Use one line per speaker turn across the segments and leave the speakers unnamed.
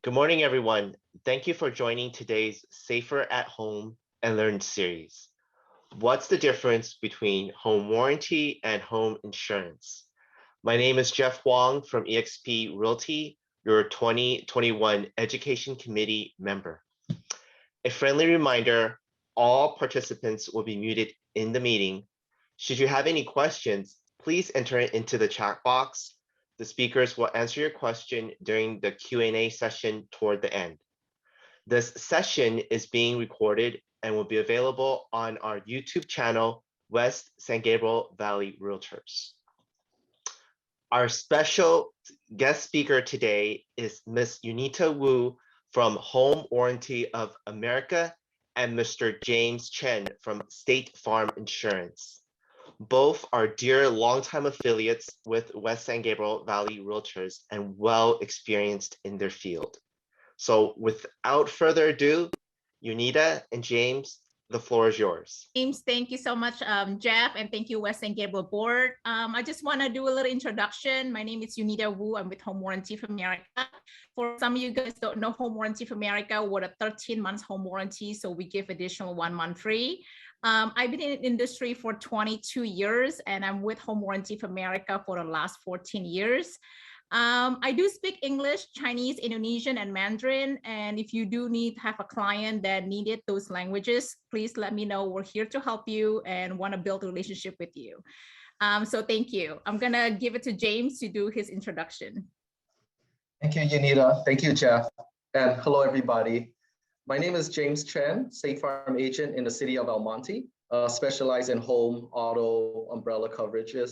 Good morning, everyone. Thank you for joining today's Safer at Home and Learn series. What's the difference between home warranty and home insurance? My name is Jeff Wong from eXp Realty, your 2021 Education Committee member. A friendly reminder, all participants will be muted in the meeting. Should you have any questions, please enter it into the chat box. The speakers will answer your question during the Q&A session toward the end. This session is being recorded and will be available on our YouTube channel, West San Gabriel Valley Realtors. Our special guest speaker today is Ms. Yunita Wu from Home Warranty of America and Mr. James Chen from State Farm Insurance. Both are dear longtime affiliates with West San Gabriel Valley Realtors and well experienced in their field. So without further ado, Yunita and James, the floor is yours.
James, thank you so much, Jeff, and thank you, West San Gabriel Board. I just want to do a little introduction. My name is Yunita Wu. I'm with Home Warranty of America. For some of you guys don't know Home Warranty of America, we're a 13 months home warranty, so we give additional 1 month free. I've been in the industry for 22 years, and I'm with Home Warranty of America for the last 14 years. I do speak English, Chinese, Indonesian, and Mandarin. And if you do have a client that needed those languages, please let me know. We're here to help you and want to build a relationship with you. So thank you. I'm going to give it to James to do his introduction.
Thank you, Yunita. Thank you, Jeff. And hello, everybody. My name is James Chen, State Farm agent in the city of Monte, specialized in home, auto, umbrella coverages.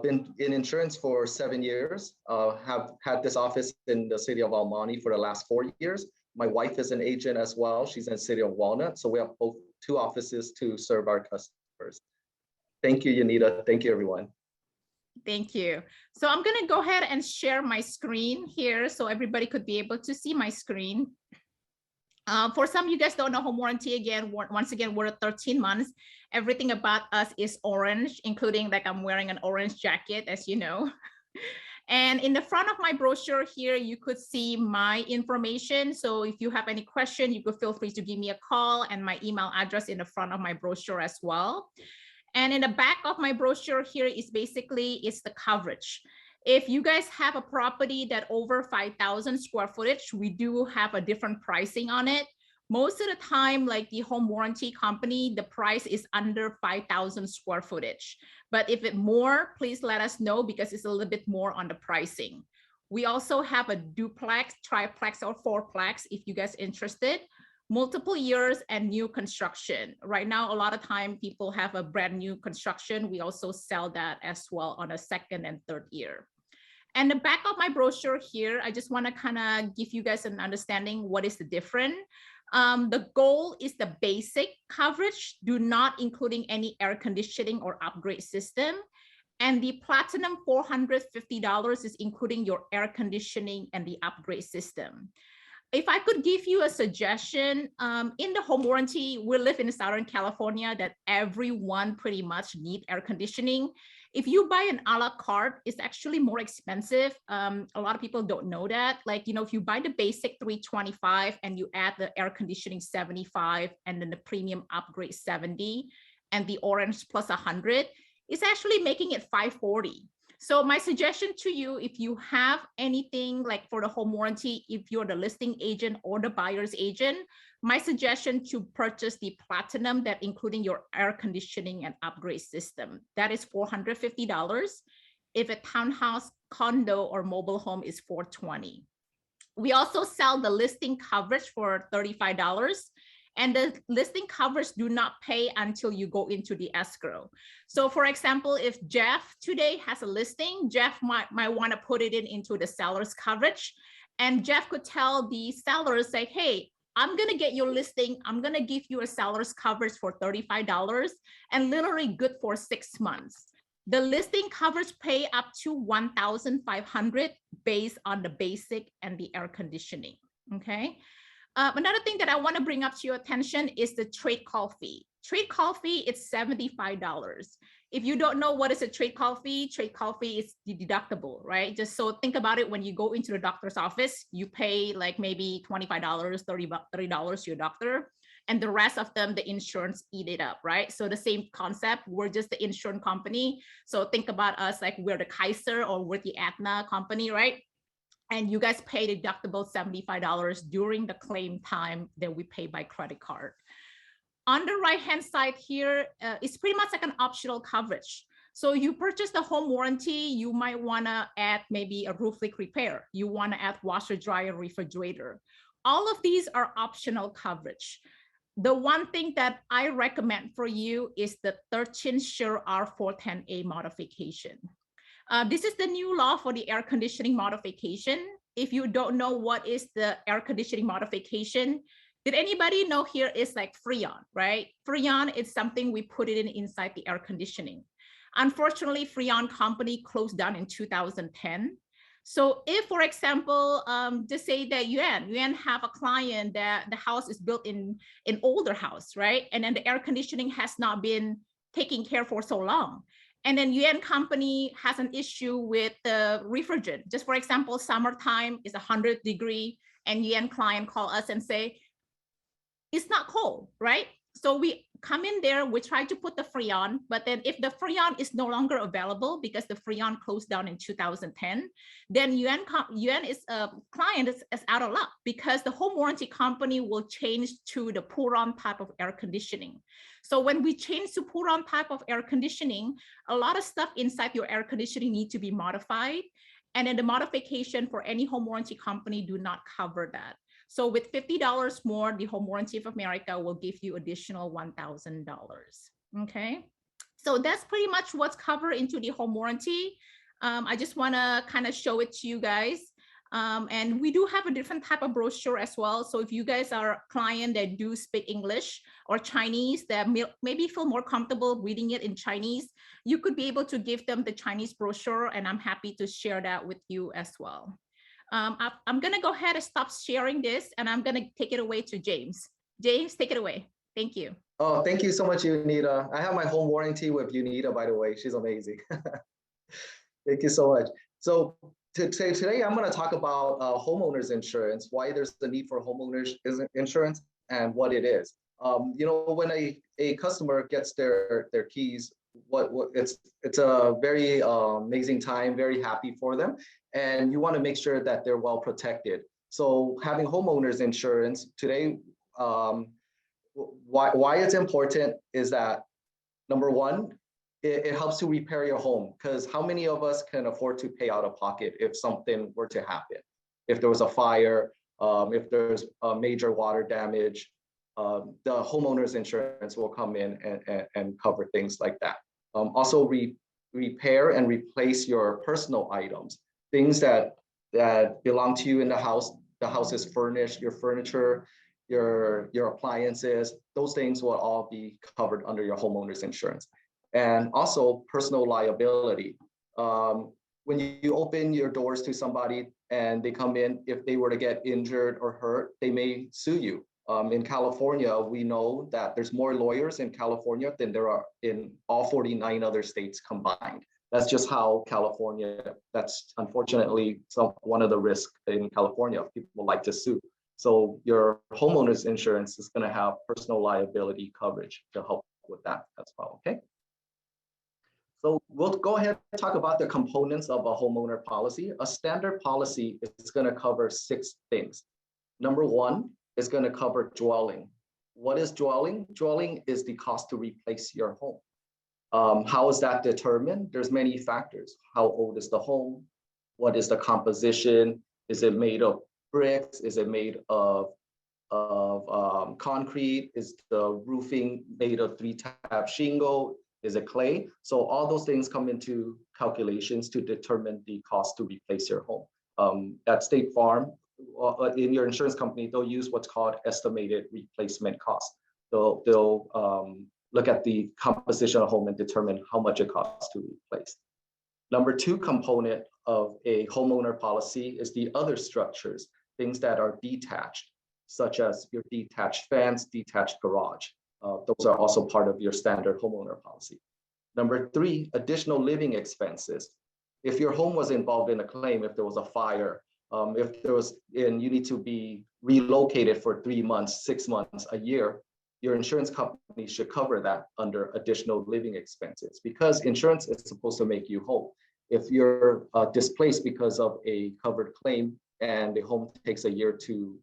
Been in insurance for 7 years, have had this office in the city of Monte for the last 4 years. My wife is an agent as well. She's in the city of Walnut. So we have both 2 offices to serve our customers. Thank you, Yunita. Thank you, everyone.
Thank you. So I'm going to go ahead and share my screen here so everybody could be able to see my screen. For some of you guys don't know Home Warranty, again, once again, we're 13 months. Everything about us is orange, including like I'm wearing an orange jacket, as you know. And in the front of my brochure here, you could see my information. So if you have any question, you could feel free to give me a call, and my email address in the front of my brochure as well. And in the back of my brochure here is basically the coverage. If you guys have a property that over 5,000 square footage, we do have a different pricing on it. Most of the time, like the home warranty company, the price is under 5,000 square footage. But if it's more, please let us know because it's a little bit more on the pricing. We also have a duplex, triplex, or fourplex if you guys are interested. Multiple years and new construction. Right now, a lot of time people have a brand new construction. We also sell that as well on a 2nd and 3rd year. And the back of my brochure here, I just want to kind of give you guys an understanding what is the difference. The goal is the basic coverage, do not including any air conditioning or upgrade system. And the platinum $450 is including your air conditioning and the upgrade system. If I could give you a suggestion, in the home warranty, we live in Southern California that everyone pretty much need air conditioning. If you buy an a la carte, it's actually more expensive. A lot of people don't know that. Like, you know, if you buy the basic $325 and you add the air conditioning $75 and then the premium upgrade $70 and the orange plus $100, it's actually making it $540. So my suggestion to you, if you have anything like for the home warranty, if you're the listing agent or the buyer's agent, my suggestion to purchase the platinum that including your air conditioning and upgrade system. That is $450. If a townhouse, condo, or mobile home is $420. We also sell the listing coverage for $35. And the listing coverage do not pay until you go into the escrow. So for example, if Jeff today has a listing, Jeff might want to put it into the seller's coverage. And Jeff could tell the seller, say, hey, I'm going to get your listing. I'm going to give you a seller's coverage for $35 and literally good for 6 months. The listing coverage pay up to $1,500 based on the basic and the air conditioning, okay? Another thing that I want to bring up to your attention is the trade call fee. Trade call fee is $75. If you don't know what is a trade call fee is the deductible, right? Just so think about it, when you go into the doctor's office, you pay like maybe $25, $30 to your doctor, and the rest of them, the insurance eat it up, right? So the same concept, we're just the insurance company. So think about us like we're the Kaiser or we're the Aetna company, right? And you guys pay deductible $75 during the claim time that we pay by credit card. On the right-hand side here, it's pretty much like an optional coverage. So you purchase the home warranty, you might wanna add maybe a roof leak repair. You wanna add washer, dryer, refrigerator. All of these are optional coverage. The one thing that I recommend for you is the 13 Sure R410A modification. This is the new law for the air conditioning modification. If you don't know what is the air conditioning modification, did anybody know here is like Freon, right? Freon is something we put it in inside the air conditioning. Unfortunately, Freon company closed down in 2010. So if, for example, just say that Yuan have a client that the house is built in an older house, right? And then the air conditioning has not been taken care for so long. And then Yuan company has an issue with the refrigerant. Just for example, summertime is 100 degree and Yuan client call us and say, it's not cold, right? So we come in there, we try to put the Freon, but then if the Freon is no longer available because the Freon closed down in 2010, then Yuan is a client is out of luck because the home warranty company will change to the pour-on type of air conditioning. So when we change to pour-on type of air conditioning, a lot of stuff inside your air conditioning need to be modified. And then the modification for any home warranty company do not cover that. So with $50 more, the Home Warranty of America will give you additional $1,000. Okay, so that's pretty much what's covered into the home warranty. I just want to kind of show it to you guys. And we do have a different type of brochure as well. So if you guys are a client that do speak English or Chinese that maybe feel more comfortable reading it in Chinese, you could be able to give them the Chinese brochure, and I'm happy to share that with you as well. I'm going to go ahead and stop sharing this, and I'm going to take it away to James. James, take it away. Thank you.
Oh, thank you so much, Yunita. I have my home warranty with Yunita, by the way. She's amazing. Thank you so much. So today I'm going to talk about homeowners insurance, why there's the need for homeowners insurance, and what it is. You know, when a customer gets their keys, it's a very amazing time, very happy for them, and you want to make sure that they're well protected. So having homeowners insurance today, why it's important is that, number one, it helps to repair your home, because how many of us can afford to pay out of pocket if something were to happen? If there was a fire, if there's a major water damage, the homeowner's insurance will come in and cover things like that. Also repair and replace your personal items, things that belong to you in the house. The house is furnished, your furniture, your appliances, those things will all be covered under your homeowner's insurance. And also personal liability. When you open your doors to somebody and they come in, if they were to get injured or hurt, they may sue you. In California, we know that there's more lawyers in California than there are in all 49 other states combined. That's just how California, that's unfortunately one of the risks in California. People like to sue. So your homeowner's insurance is going to have personal liability coverage to help with that as well, okay? So we'll go ahead and talk about the components of a homeowner policy. A standard policy is going to cover 6 things. Number one, is going to cover dwelling. What is dwelling? Dwelling is the cost to replace your home. How is that determined? There's many factors. How old is the home? What is the composition? Is it made of bricks? Is it made of concrete? Is the roofing made of 3-tab shingle? Is it clay? So all those things come into calculations to determine the cost to replace your home. At State Farm, in your insurance company, they'll use what's called estimated replacement cost. They'll look at the composition of home and determine how much it costs to replace. Number 2 component of a homeowner policy is the other structures, things that are detached, such as your detached fence, detached garage. Those are also part of your standard homeowner policy. Number three, additional living expenses. If your home was involved in a claim, if there was a fire, if there was, and you need to be relocated for 3 months, 6 months, a year, your insurance company should cover that under additional living expenses, because insurance is supposed to make you whole. If you're displaced because of a covered claim and the home takes a year to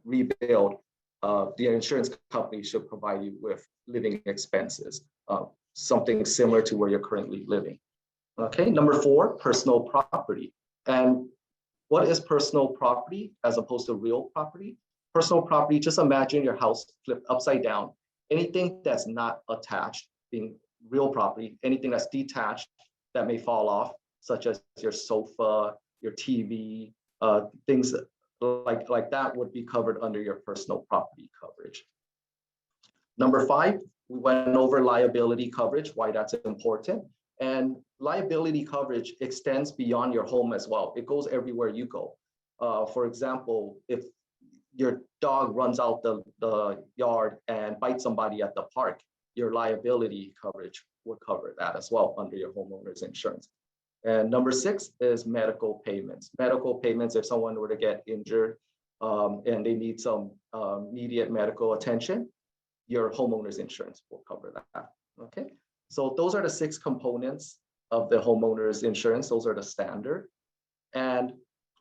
rebuild, the insurance company should provide you with living expenses, something similar to where you're currently living. Okay, number four, personal property. And what is personal property as opposed to real property? Personal property, just imagine your house flipped upside down. Anything that's not attached, being real property, anything that's detached that may fall off, such as your sofa, your TV, things like that would be covered under your personal property coverage. Number five, we went over liability coverage, why that's important. And liability coverage extends beyond your home as well. It goes everywhere you go. For example, if your dog runs out the yard and bites somebody at the park, your liability coverage would cover that as well under your homeowner's insurance. And number six is medical payments. Medical payments, if someone were to get injured and they need some immediate medical attention, your homeowner's insurance will cover that, okay? So those are the 6 components of the homeowner's insurance. Those are the standard. And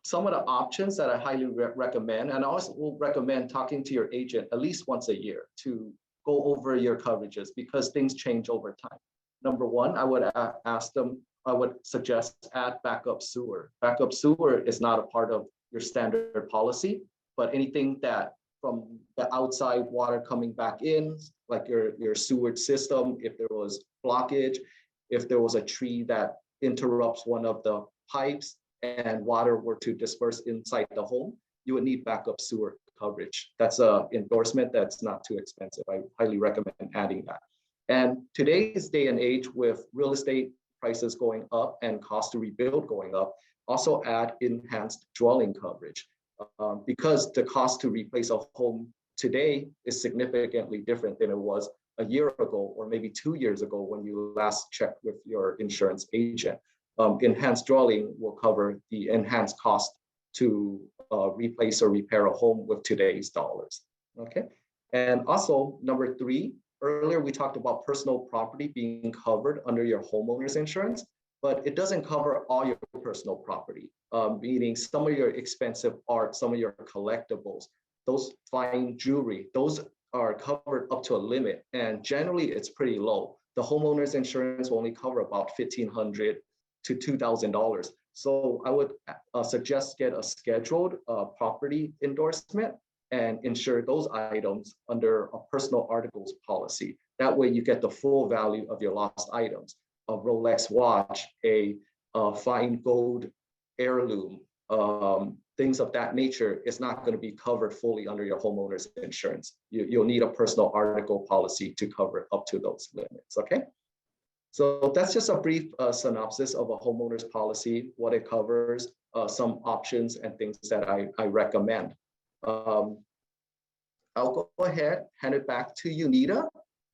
some of the options that I highly recommend, and I also will recommend talking to your agent at least once a year to go over your coverages, because things change over time. Number one, I would suggest add backup sewer. Backup sewer is not a part of your standard policy, but anything that from the outside water coming back in, like your sewage system, if there was blockage, if there was a tree that interrupts one of the pipes and water were to disperse inside the home, you would need backup sewer coverage. That's an endorsement that's not too expensive. I highly recommend adding that. And today's day and age, with real estate prices going up and cost to rebuild going up, also add enhanced dwelling coverage. Because the cost to replace a home today is significantly different than it was a year ago, or maybe 2 years ago when you last checked with your insurance agent. Enhanced dwelling will cover the enhanced cost to replace or repair a home with today's dollars, okay? And also, number 3, earlier we talked about personal property being covered under your homeowner's insurance, but it doesn't cover all your personal property, meaning some of your expensive art, some of your collectibles, those fine jewelry, those are covered up to a limit, and generally it's pretty low. The homeowner's insurance will only cover about $1,500 to $2,000. So I would suggest get a scheduled property endorsement and insure those items under a personal articles policy. That way you get the full value of your lost items. A Rolex watch, a fine gold heirloom, things of that nature is not going to be covered fully under your homeowner's insurance. You'll need a personal article policy to cover up to those limits, okay? So that's just a brief synopsis of a homeowner's policy, what it covers, some options and things that I recommend. I'll go ahead, hand it back to Yunita,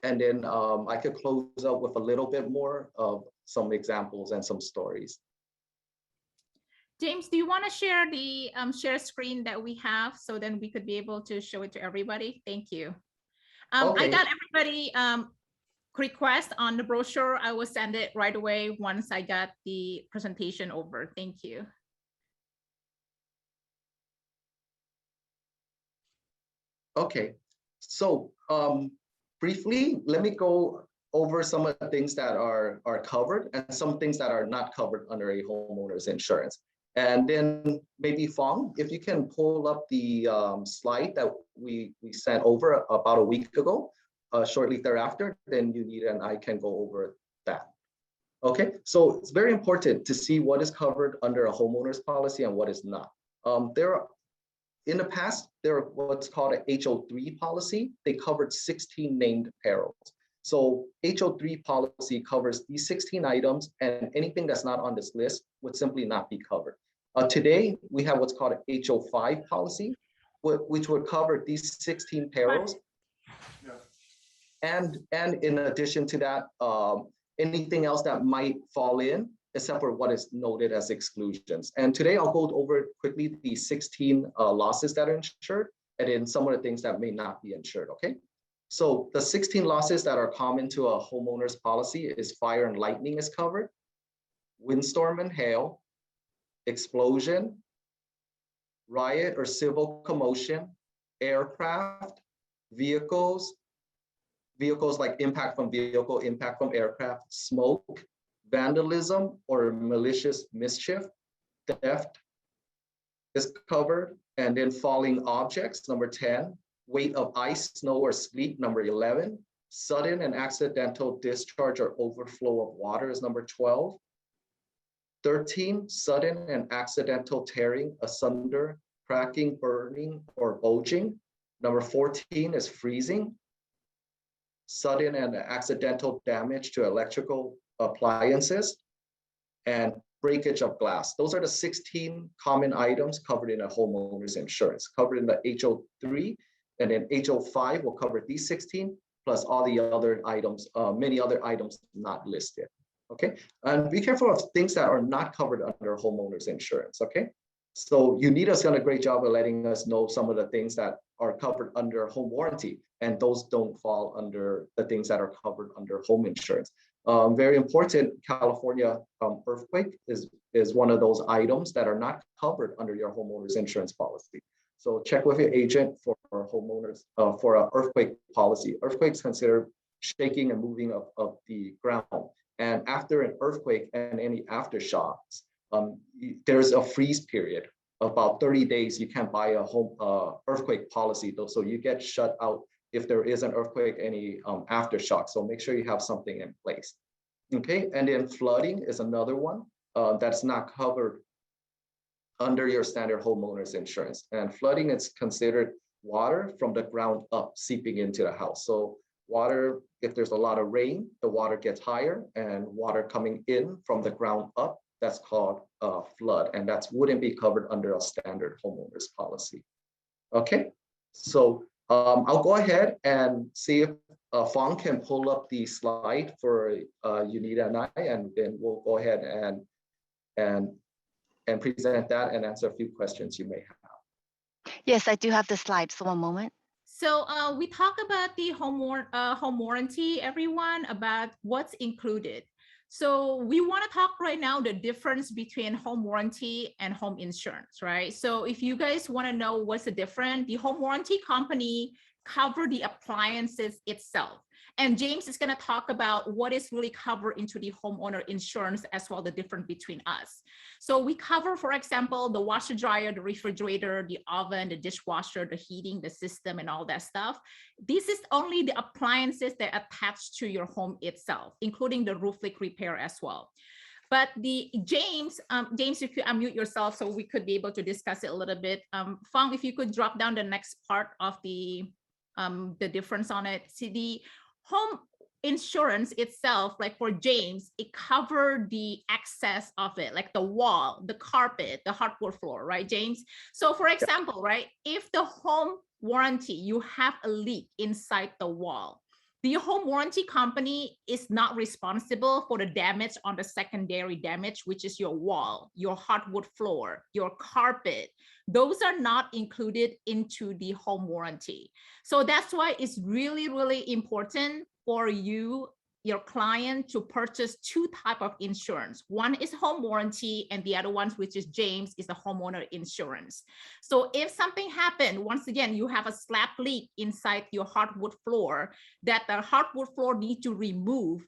and then I could close out with a little bit more of some examples and some stories.
James, do you want to share the share screen that we have, so then we could be able to show it to everybody? Thank you.
Okay.
I got everybody request on the brochure. I will send it right away once I got the presentation over. Thank you.
Okay, so briefly, let me go over some of the things that are covered and some things that are not covered under a homeowner's insurance. And then maybe Fong, if you can pull up the slide that we sent over about a week ago, shortly thereafter, then Yunita and I can go over that. Okay, so it's very important to see what is covered under a homeowner's policy and what is not. In the past, there are what's called an HO3 policy. They covered 16 named perils. So HO3 policy covers these 16 items, and anything that's not on this list would simply not be covered. Today, we have what's called an HO5 policy, which would cover these 16 perils. And in addition to that, anything else that might fall in, except for what is noted as exclusions. And today I'll go over quickly the 16 losses that are insured, and then some of the things that may not be insured, okay? So the 16 losses that are common to a homeowner's policy is fire and lightning is covered, windstorm and hail, explosion, riot or civil commotion, aircraft, vehicles like impact from vehicle, impact from aircraft, smoke, vandalism or malicious mischief, theft is covered, and then falling objects, number 10, weight of ice, snow, or sleet, number 11, sudden and accidental discharge or overflow of water is number 12, 13, sudden and accidental tearing, asunder, cracking, burning, or bulging. Number 14 is freezing, sudden and accidental damage to electrical appliances, and breakage of glass. Those are the 16 common items covered in a homeowner's insurance, covered in the HO3, and then HO5 will cover these 16, plus all the other items, many other items not listed, okay? And be careful of things that are not covered under homeowner's insurance, okay? So Yunita's done a great job of letting us know some of the things that are covered under home warranty, and those don't fall under the things that are covered under home insurance. Very important, California earthquake is one of those items that are not covered under your homeowner's insurance policy. So check with your agent for homeowners, for an earthquake policy. Earthquakes consider shaking and moving of the ground. And after an earthquake and any aftershocks, there's a freeze period. About 30 days, you can't buy a home earthquake policy, though, so you get shut out if there is an earthquake, any aftershock. So make sure you have something in place. Okay, and then flooding is another one that's not covered under your standard homeowner's insurance. And flooding is considered water from the ground up seeping into the house. So water, if there's a lot of rain, the water gets higher, and water coming in from the ground up, that's called flood, and that wouldn't be covered under a standard homeowner's policy. Okay, so I'll go ahead and see if Fong can pull up the slide for Yunita and I, and then we'll go ahead and present that and answer a few questions you may have.
Yes, I do have the slides. So one moment.
So we talk about the home warranty, everyone, about what's included. So we want to talk right now the difference between home warranty and home insurance, right? So if you guys want to know what's the difference, the home warranty company cover the appliances itself. And James is going to talk about what is really covered into the homeowner insurance as well, the difference between us. So we cover, for example, the washer dryer, the refrigerator, the oven, the dishwasher, the heating, the system, and all that stuff. This is only the appliances that attach to your home itself, including the roof leak repair as well. But the James, if you unmute yourself so we could be able to discuss it a little bit. Fong, if you could drop down the next part of the difference on it. See, the home insurance itself, like for James, it covered the excess of it, like the wall, the carpet, the hardwood floor, right, James? So for example, right, if the home warranty, you have a leak inside the wall, the home warranty company is not responsible for the damage on the secondary damage, which is your wall, your hardwood floor, your carpet. Those are not included into the home warranty. So that's why it's really, really important for you, your client, to purchase two types of insurance. One is home warranty, and the other one, which is James, is the homeowner insurance. So if something happened, once again, you have a slab leak inside your hardwood floor that the hardwood floor need to remove,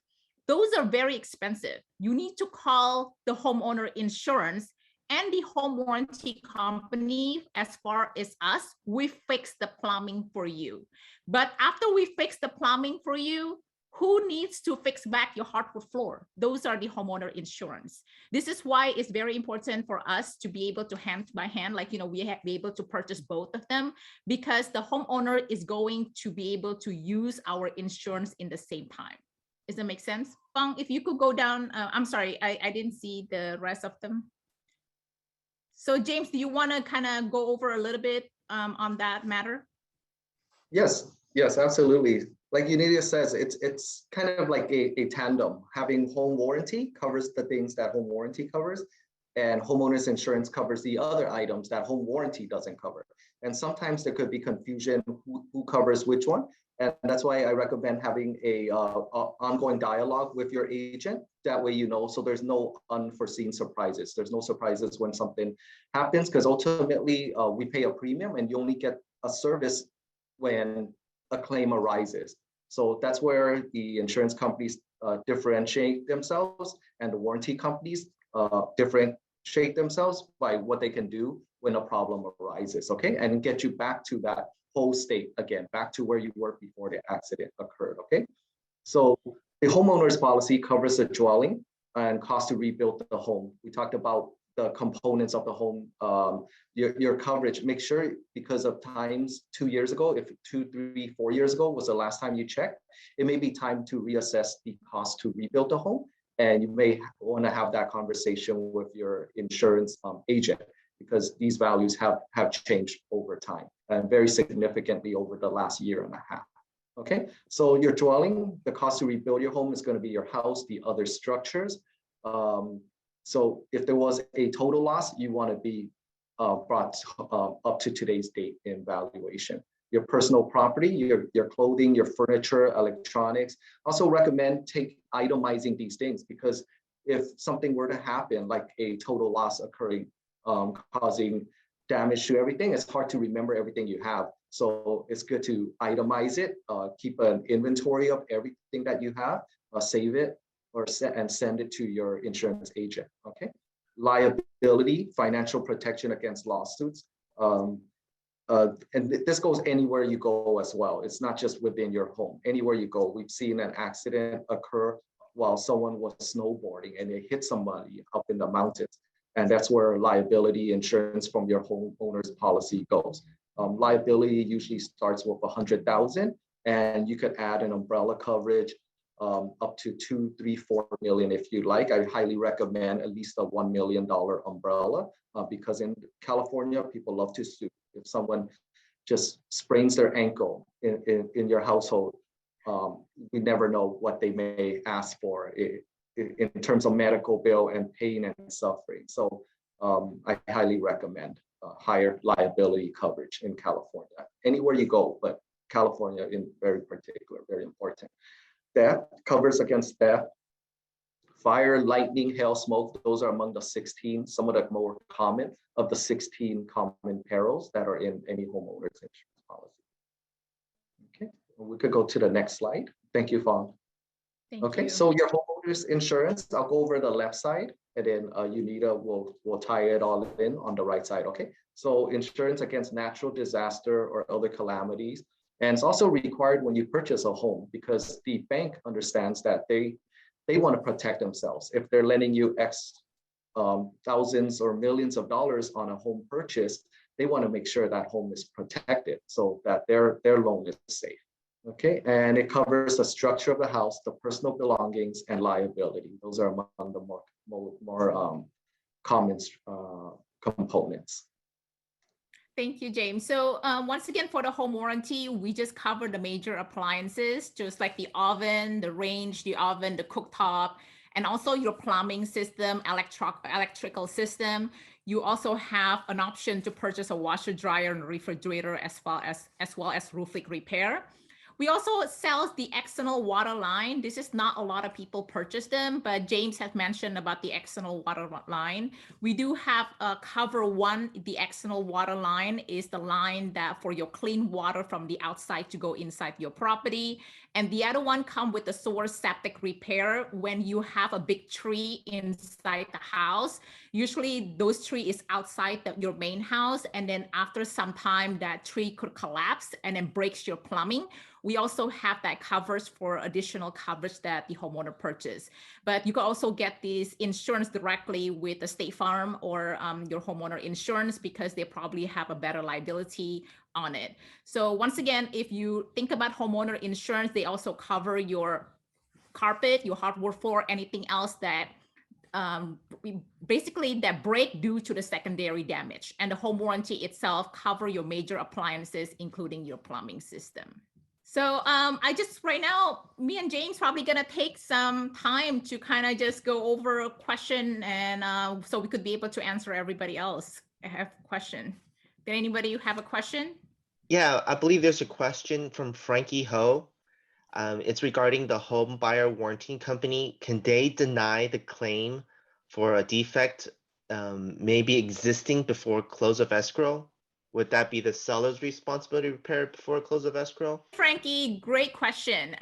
those are very expensive. You need to call the homeowner insurance and the home warranty company. As far as us, we fix the plumbing for you. But after we fix the plumbing for you, who needs to fix back your hardwood floor? Those are the homeowner insurance. This is why it's very important for us to be able to hand by hand, like, we have to be able to purchase both of them, because the homeowner is going to be able to use our insurance in the same time. Does that make sense? Fong, if you could go down, I'm sorry, I didn't see the rest of them. So James, do you want to kind of go over a little bit on that matter?
Yes, absolutely. like Yunita says, it's kind of like a tandem. Having home warranty covers the things that home warranty covers, and homeowners insurance covers the other items that home warranty doesn't cover. And sometimes there could be confusion who covers which one. And that's why I recommend having a ongoing dialogue with your agent. That way, you know, so there's no unforeseen surprises. There's no surprises when something happens, because ultimately we pay a premium and you only get a service when a claim arises. So that's where the insurance companies differentiate themselves, and the warranty companies differentiate themselves by what they can do when a problem arises, okay? And get you back to that whole state again, back to where you were before the accident occurred, okay? So the homeowner's policy covers the dwelling and cost to rebuild the home. We talked about the components of the home, your coverage. Make sure, because of times 2 years ago, if 2, 3, 4 years ago was the last time you checked, it may be time to reassess the cost to rebuild the home. And you may want to have that conversation with your insurance agent, because these values have changed over time and very significantly over the last year and a half. Okay, so your dwelling, the cost to rebuild your home is going to be your house, the other structures. So if there was a total loss, you want to be brought up to today's date in valuation. Your personal property, your clothing, your furniture, electronics. Also recommend itemizing these things, because if something were to happen, like a total loss occurring, causing damage to everything, it's hard to remember everything you have. So it's good to itemize it, keep an inventory of everything that you have, save it, and send it to your insurance agent, okay? Liability, financial protection against lawsuits. And this goes anywhere you go as well. It's not just within your home. Anywhere you go, we've seen an accident occur while someone was snowboarding and they hit somebody up in the mountains. And that's where liability insurance from your homeowner's policy goes. Liability usually starts with 100,000, and you could add an umbrella coverage up to 2, 3, 4 million if you like. I highly recommend at least a $1 million umbrella, because in California, people love to sue. If someone just sprains their ankle in your household, we never know what they may ask for in terms of medical bill and pain and suffering. So I highly recommend higher liability coverage in California. Anywhere you go, but California in very particular, very important. Theft covers against theft, fire, lightning, hail, smoke. Those are among the 16, some of the more common of the 16 common perils that are in any homeowner's insurance policy. Okay, we could go to the next slide. Thank you, Fawn. Okay, so your homeowner's insurance, I'll go over the left side, and then Yunita will tie it all in on the right side, okay? So insurance against natural disaster or other calamities. And it's also required when you purchase a home, because the bank understands that they want to protect themselves. If they're lending you thousands or millions of dollars on a home purchase, they want to make sure that home is protected so that their loan is safe. Okay, and it covers the structure of the house, the personal belongings, and liability. Those are among the more common components.
Thank you, James. So once again, for the home warranty, we just covered the major appliances, just like the oven, the range, the oven, the cooktop, and also your plumbing system, electrical system. You also have an option to purchase a washer, dryer, and refrigerator, as well as roof leak repair. We also sell the external water line. This is not a lot of people purchase them, but James has mentioned about the external water line. We do have cover one. The external water line is the line that for your clean water from the outside to go inside your property. And the other one comes with the sewer septic repair when you have a big tree inside the house. Usually those tree is outside your main house. And then after some time, that tree could collapse and then breaks your plumbing. We also have that coverage for additional coverage that the homeowner purchased. But you can also get this insurance directly with the State Farm or your homeowner insurance, because they probably have a better liability on it. So once again, if you think about homeowner insurance, they also cover your carpet, your hardwood floor, anything else that basically that break due to the secondary damage. And the home warranty itself cover your major appliances, including your plumbing system. So I just right now, me and James probably gonna take some time to kind of just go over a question, and so we could be able to answer everybody else. I have a question. Did anybody have a question?
Yeah, I believe there's a question from Frankie Ho. It's regarding the home buyer warranty company. Can they deny the claim for a defect maybe existing before close of escrow? Would that be the seller's responsibility to repair it before close of escrow?
Frankie, great question.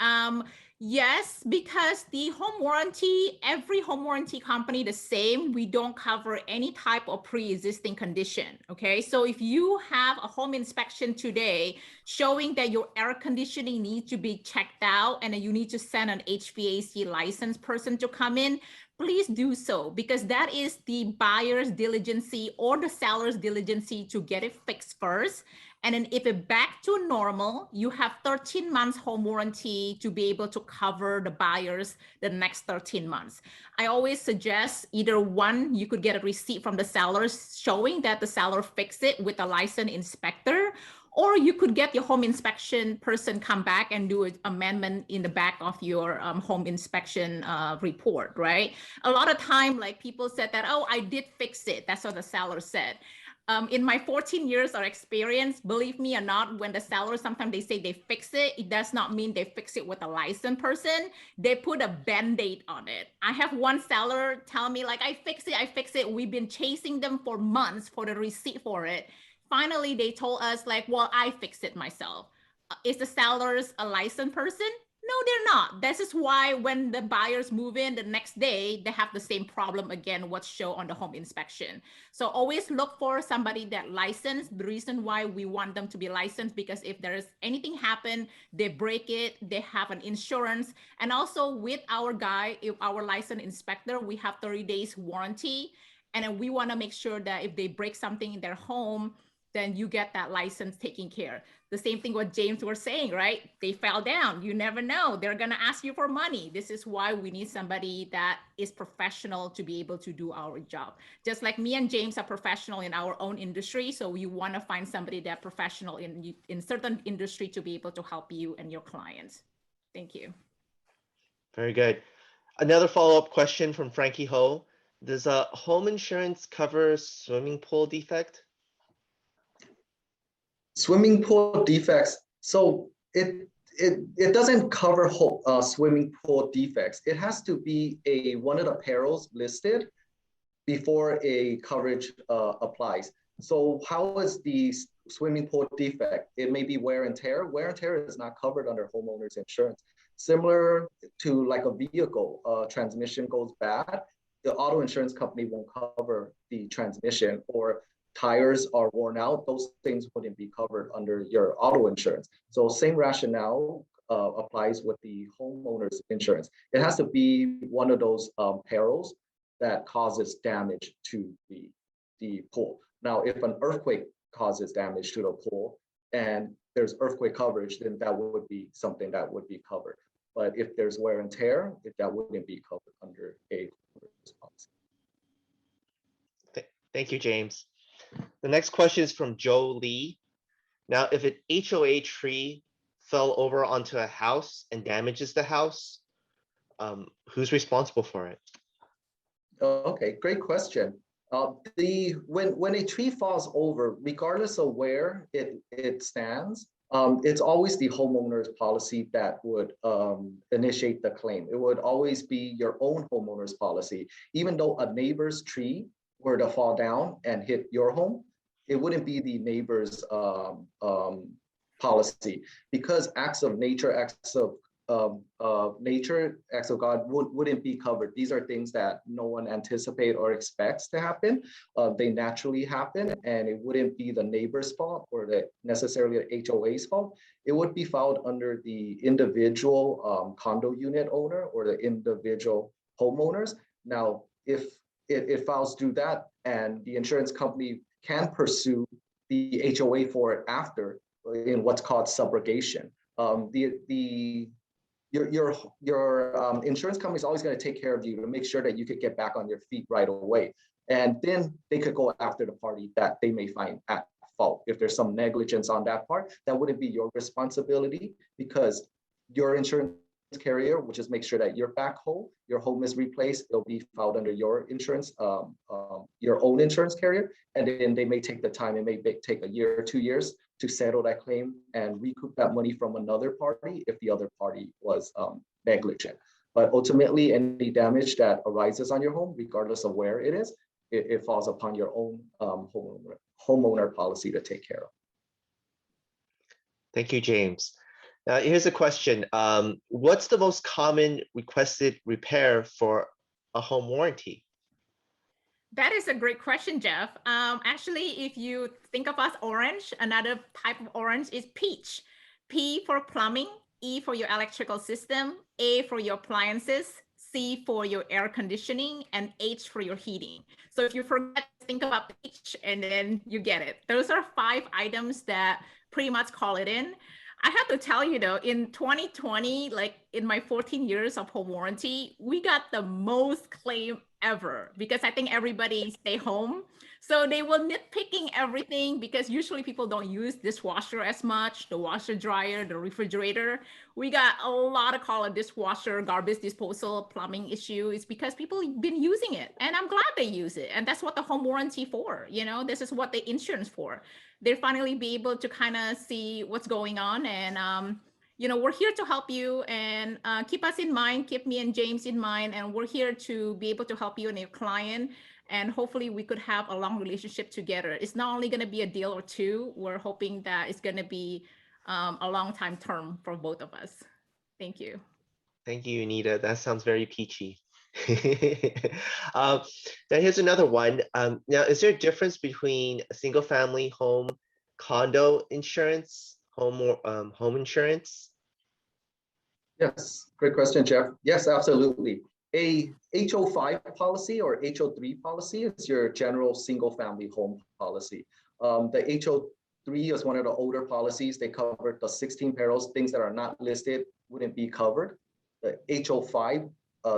Yes, because the home warranty, every home warranty company the same, we don't cover any type of pre-existing condition, okay? So if you have a home inspection today showing that your air conditioning needs to be checked out and you need to send an HVAC licensed person to come in, please do so, because that is the buyer's diligence or the seller's diligence to get it fixed first. And then if it's back to normal, you have 13 months home warranty to be able to cover the buyers the next 13 months. I always suggest either one, you could get a receipt from the seller showing that the seller fixed it with a licensed inspector, or you could get your home inspection person come back and do an amendment in the back of your home inspection report, right? A lot of time, like people said that, oh, I did fix it. That's what the seller said. In my 14 years of experience, believe me or not, when the seller, sometimes they say they fix it, it does not mean they fix it with a licensed person. They put a Band-Aid on it. I have one seller tell me like, I fix it. We've been chasing them for months for the receipt for it. Finally, they told us like, well, I fixed it myself. Is the sellers a licensed person? No, they're not. This is why when the buyers move in the next day, they have the same problem again, what's shown on the home inspection. So always look for somebody that licensed. The reason why we want them to be licensed, because if there's anything happen, they break it, they have an insurance. And also with our guy, if our licensed inspector, we have 30 days warranty. And then we want to make sure that if they break something in their home, then you get that license taken care. The same thing what James was saying, right? They fell down. You never know. They're going to ask you for money. This is why we need somebody that is professional to be able to do our job. Just like me and James are professional in our own industry. So you want to find somebody that professional in certain industry to be able to help you and your clients. Thank you.
Very good. Another follow-up question from Frankie Ho. Does a home insurance cover swimming pool defect?
Swimming pool defects. So it doesn't cover swimming pool defects. It has to be one of the perils listed before a coverage applies. So how is the swimming pool defect? It may be wear and tear. Wear and tear is not covered under homeowners insurance. Similar to like a vehicle, transmission goes bad, the auto insurance company won't cover the transmission, or tires are worn out, those things wouldn't be covered under your auto insurance. So same rationale applies with the homeowner's insurance. It has to be one of those perils that causes damage to the pool. Now, if an earthquake causes damage to the pool and there's earthquake coverage, then that would be something that would be covered. But if there's wear and tear, that wouldn't be covered under a policy.
Thank you, James. The next question is from Joe Lee. Now, if an HOA tree fell over onto a house and damages the house, who's responsible for it?
Okay, great question. When a tree falls over, regardless of where it stands, it's always the homeowner's policy that would initiate the claim. It would always be your own homeowner's policy. Even though a neighbor's tree were to fall down and hit your home, it wouldn't be the neighbor's policy, because acts of nature, acts of God wouldn't be covered. These are things that no one anticipates or expects to happen. They naturally happen, and it wouldn't be the neighbor's fault or necessarily the HOA's fault. It would be filed under the individual condo unit owner or the individual homeowners. Now, if it files through that, and the insurance company can pursue the HOA for it after in what's called subrogation. Your insurance company is always going to take care of you to make sure that you could get back on your feet right away. And then they could go after the party that they may find at fault. If there's some negligence on that part, that wouldn't be your responsibility because your insurance carrier, which is make sure that your backhoe, your home is replaced, it'll be filed under your insurance, your own insurance carrier, and then they may take the time, it may take a year or 2 years to settle that claim and recoup that money from another party if the other party was negligent. But ultimately, any damage that arises on your home, regardless of where it is, it falls upon your own homeowner policy to take care of.
Thank you, James. Now, here's a question. What's the most common requested repair for a home warranty?
That is a great question, Jeff. Actually, if you think of us orange, another type of orange is peach. P for plumbing, E for your electrical system, A for your appliances, C for your air conditioning, and H for your heating. So if you forget to think about peach and then you get it. Those are 5 items that pretty much call it in. I have to tell you though, in 2020, like in my 14 years of home warranty, we got the most claim ever because I think everybody stay home. So they were nitpicking everything because usually people don't use dishwasher as much, the washer dryer, the refrigerator. We got a lot of call on dishwasher, garbage disposal, plumbing issue. It's because people have been using it and I'm glad they use it. And that's what the home warranty for, you know, this is what the insurance for. They finally be able to kind of see what's going on. And, you know, we're here to help you and keep us in mind, keep me and James in mind. And we're here to be able to help you and your client. And hopefully we could have a long relationship together. It's not only going to be a deal or 2. We're hoping that it's going to be a long time term for both of us. Thank you.
Thank you, Yunita. That sounds very peachy. Now here's another one. Now, is there a difference between a single family home condo insurance, home insurance?
Yes, great question, Jeff. Yes, absolutely. A HO5 policy or HO3 policy is your general single family home policy. The HO3 is one of the older policies. They cover the 16 perils, things that are not listed wouldn't be covered. The HO5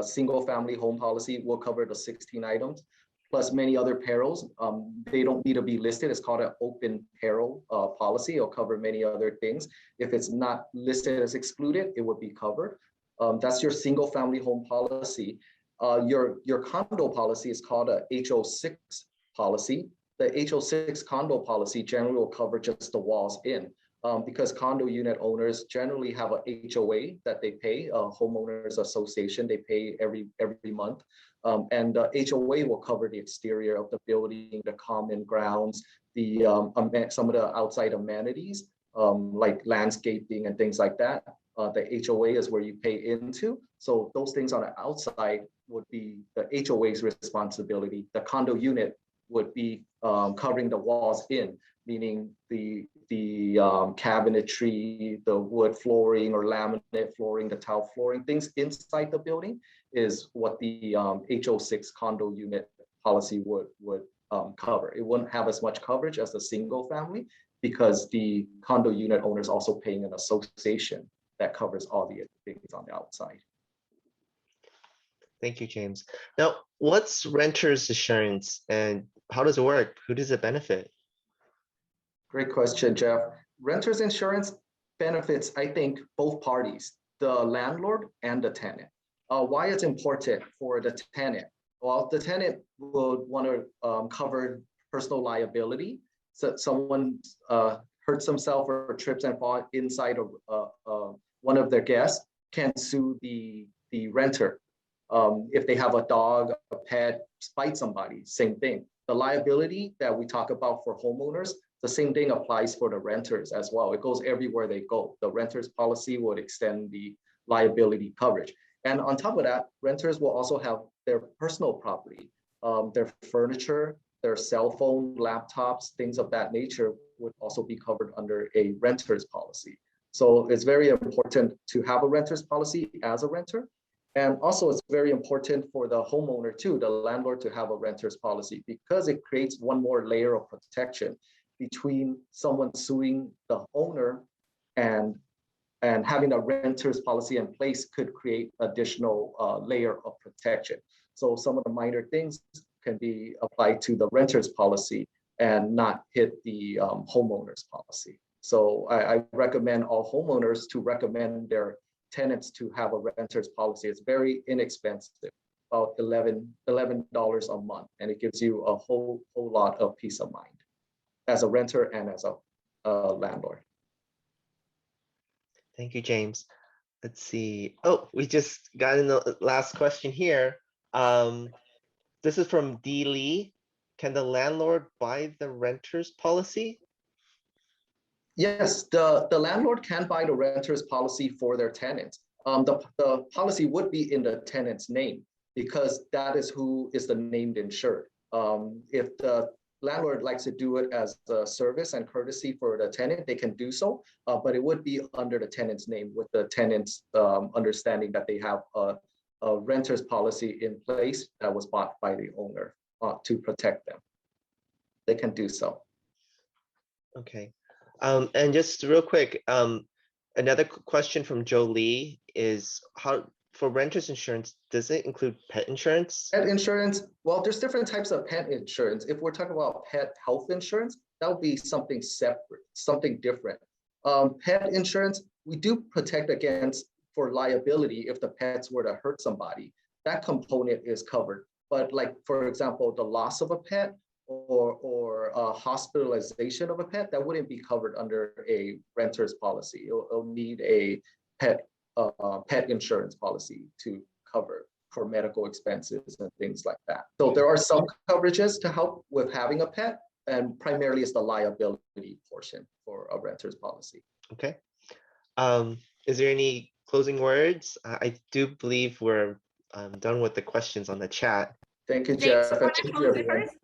single family home policy will cover the 16 items, plus many other perils. They don't need to be listed. It's called an open peril policy. It'll cover many other things. If it's not listed as excluded, it would be covered. That's your single family home policy. Your condo policy is called a HO6 policy. The HO6 condo policy generally will cover just the walls in. Because condo unit owners generally have a HOA that they pay, a homeowners association, they pay every month. And the HOA will cover the exterior of the building, the common grounds, the some of the outside amenities, like landscaping and things like that. The HOA is where you pay into. So those things on the outside would be the HOA's responsibility. The condo unit would be covering the walls in, meaning the cabinetry, the wood flooring or laminate flooring, the tile flooring, things inside the building is what the HO6 condo unit policy would cover. It wouldn't have as much coverage as the single family because the condo unit owner is also paying an association that covers all the things on the outside.
Thank you, James. Now, what's renter's insurance and how does it work? Who does it benefit?
Great question, Jeff. Renter's insurance benefits, I think, both parties, the landlord and the tenant. Why it's important for the tenant? Well, the tenant would want to cover personal liability. So someone hurts themselves or trips and falls inside of one of their guests can sue the renter. If they have a dog, a pet, bite somebody, same thing. The liability that we talk about for homeowners, the same thing applies for the renters as well. It goes everywhere they go. The renters policy would extend the liability coverage. And on top of that, renters will also have their personal property, their furniture, their cell phone, laptops, things of that nature would also be covered under a renter's policy. So it's very important to have a renter's policy as a renter. And also it's very important for the homeowner too, the landlord, to have a renter's policy because it creates one more layer of protection between someone suing the owner and having a renter's policy in place could create additional layer of protection. So some of the minor things can be applied to the renter's policy and not hit the homeowner's policy. So I recommend all homeowners to recommend their tenants to have a renter's policy. It's very inexpensive, about $11 a month, and it gives you a whole lot of peace of mind as a renter and as a landlord.
Thank you, James. Let's see. Oh, we just got in the last question here. This is from D. Lee. Can the landlord buy the renter's policy?
Yes, the landlord can buy the renter's policy for their tenants. The policy would be in the tenant's name because that is who is the named insured. If the landlord likes to do it as a service and courtesy for the tenant, they can do so, but it would be under the tenant's name with the tenant's understanding that they have a renter's policy in place that was bought by the owner to protect them. They can do so.
Okay. And just real quick, another question from Joe Lee is how for renter's insurance, does it include pet insurance?
Pet insurance, well, there's different types of pet insurance. If we're talking about pet health insurance, that would be something separate, something different. Pet insurance, we do protect against for liability if the pets were to hurt somebody. That component is covered. But like, for example, the loss of a pet or hospitalization of a pet, that wouldn't be covered under a renter's policy. It'll need a pet insurance policy to cover for medical expenses and things like that. So there are some coverages to help with having a pet, and primarily it's the liability portion for a renter's policy.
Okay. Is there any closing words? I do believe we're done with the questions on the chat.
Thank you,
James,
Jeff.
you
And
wanna
thank
close
you,
it
everyone.
first?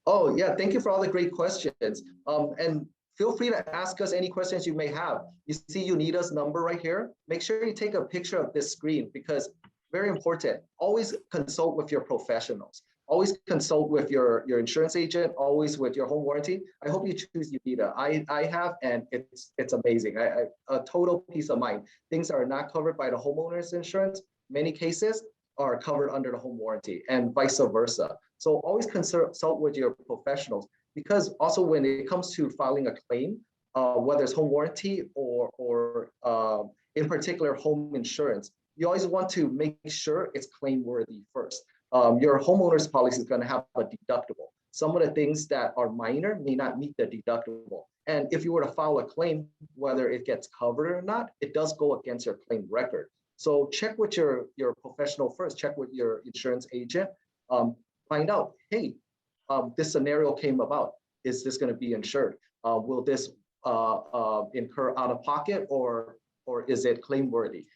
Oh, yeah, thank you for all the great questions. And feel free to ask us any questions you may have. You see Yunita's number right here. Make sure you take a picture of this screen because very important. Always consult with your professionals. Always consult with your insurance agent, always with your home warranty. I hope you choose Yunita. I have, and it's amazing. A total peace of mind. Things that are not covered by the homeowner's insurance, many cases are covered under the home warranty and vice versa. So always consult with your professionals because also when it comes to filing a claim, whether it's home warranty or in particular home insurance, you always want to make sure it's claim worthy first. Your homeowner's policy is going to have a deductible. Some of the things that are minor may not meet the deductible. And if you were to file a claim, whether it gets covered or not, it does go against your claim record. So check with your professional first, check with your insurance agent, find out, hey, this scenario came about. Is this going to be insured? Will this incur out of pocket or is it claim worthy?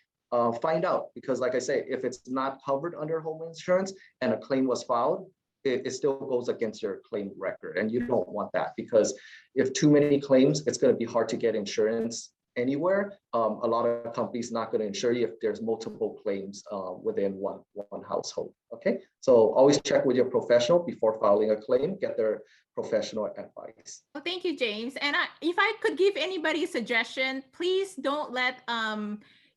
Find out, because like I say, if it's not covered under home insurance and a claim was filed, it still goes against your claim record. And you don't want that because if too many claims, it's going to be hard to get insurance anywhere. A lot of companies not going to insure you if there's multiple claims within one household. Okay, so always check with your professional before filing a claim. Get their professional advice.
Well, thank you, James. And if I could give anybody a suggestion, please don't let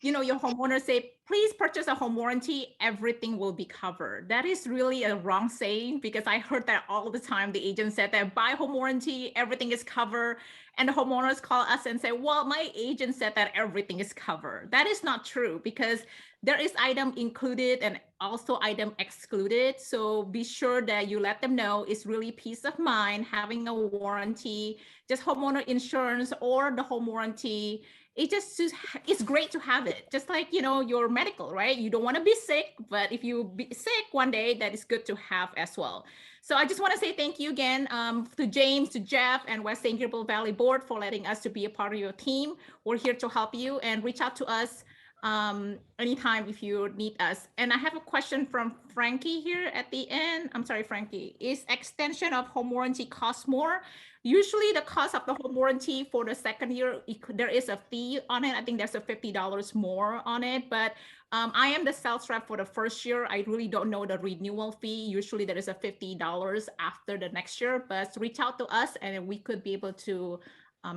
your homeowner say, please purchase a home warranty, everything will be covered. That is really a wrong saying because I heard that all the time. The agent said that buy home warranty, everything is covered. And the homeowners call us and say, well, my agent said that everything is covered. That is not true because there is item included and also item excluded. So be sure that you let them know it's really peace of mind having a warranty, just homeowner insurance or the home warranty. It's great to have it, just like your medical, right? You don't want to be sick, but if you be sick one day, that is good to have as well. So I just want to say thank you again to James, to Jeff, and West St. Gabriel Valley Board for letting us to be a part of your team. We're here to help you, and reach out to us anytime if you need us. And I have a question from Frankie here at the end. I'm sorry, Frankie. Is extension of home warranty cost more? Usually the cost of the home warranty for the second year, there is a fee on it. I think there's a $50 more on it, but I am the sales rep for the first year. I really don't know the renewal fee. Usually there is a $50 after the next year, but reach out to us and we could be able to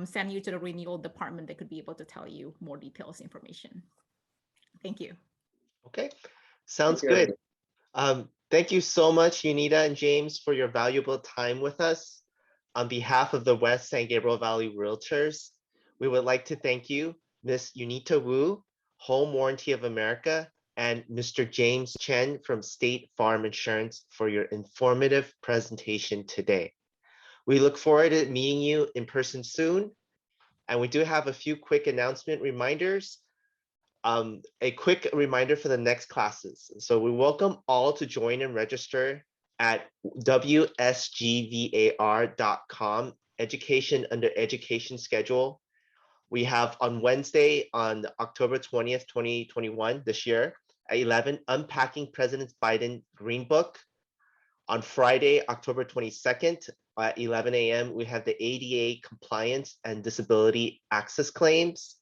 send you to the renewal department. They could be able to tell you more details information. Thank you.
Okay, sounds good. Thank you so much, Yunita and James, for your valuable time with us. On behalf of the West San Gabriel Valley Realtors, we would like to thank you, Ms. Yunita Wu, Home Warranty of America, and Mr. James Chen from State Farm Insurance for your informative presentation today. We look forward to meeting you in person soon. And we do have a few quick announcement reminders. A quick reminder for the next classes. So we welcome all to join and register at wsgvar.com, education under education schedule. We have on Wednesday, on October 20th, 2021, this year, at 11, Unpacking President Biden Green Book. On Friday, October 22nd, at 11 a.m., we have the ADA Compliance and Disability Access Claims.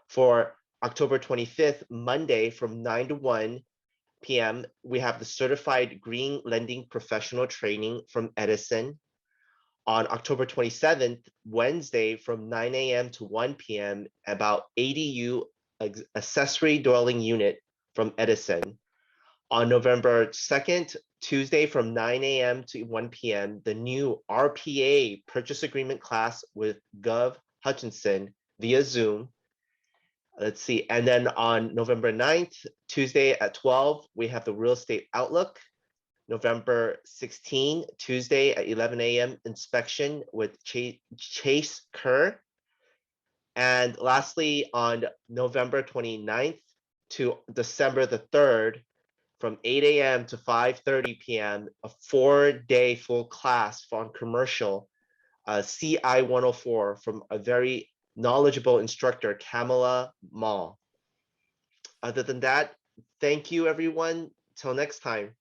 For October 25th, Monday, from 9 to 1 p.m., we have the Certified Green Lending Professional Training from Edison. On October 27th, Wednesday, from 9 a.m. to 1 p.m., about ADU Accessory Dwelling Unit from Edison. On November 2nd, Tuesday, from 9 a.m. to 1 p.m., the new RPA Purchase Agreement class with Gov Hutchinson via Zoom. Let's see. And then on November 9th, Tuesday at 12, we have the Real Estate Outlook. November 16, Tuesday at 11 a.m., inspection with Chase Kerr. And lastly, on November 29th to December the 3rd, from 8 a.m. to 5:30 p.m., a 4-day full class on commercial CI 104 from a very knowledgeable instructor, Kamala Mall. Other than that, thank you, everyone. Till next time.